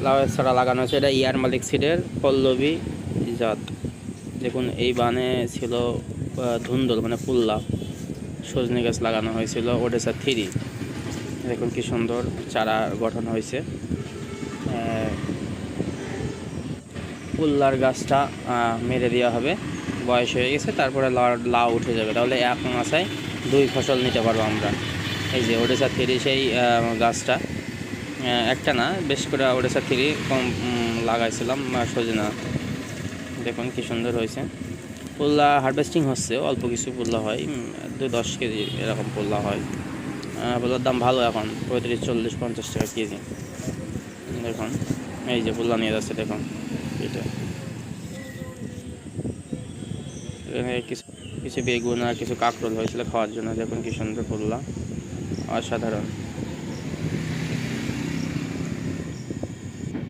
লাউয়ের ছড়া লাগানো হয়েছে। এটা ইয়ার মালিক সিডের পল্লবী জাত। দেখুন এই বানে ছিল ধুন্দল মানে পুল্লা, সজনে গাছ লাগানো হয়েছিল ওডেসা 3। দেখুন কি সুন্দর চারা গঠন হয়েছে। পুল্লার গাছটা মেরে দেওয়া হবে, বয়স হয়ে গেছে, তারপরে লাউ উঠে যাবে, তাহলে এক মাসায় 2 ফসল নিতে পারবো আমরা। এই যে ওডেসা 3 সেই গাছটা, একটা না বেশ করে ওডেসা 3 কম লাগাইছিলাম সজনা। দেখুন কি সুন্দর হয়েছে। পুল্লা হারভেস্টিং হচ্ছে, অল্প কিছু পুল্লা হয়, 10 কেজি এরকম পুল্লা হয়। পুল্লার দাম ভালো এখন, 35, 40, 50 টাকা কেজি। দেখুন এই যে পুল্লা নিয়ে যাচ্ছে, দেখুন এটা কিছু কিছু বেগুন আর কিছু কাঁকরোল হয়েছিল খাওয়ার জন্য। দেখুন কি সুন্দর পুল্লা, অসাধারণ।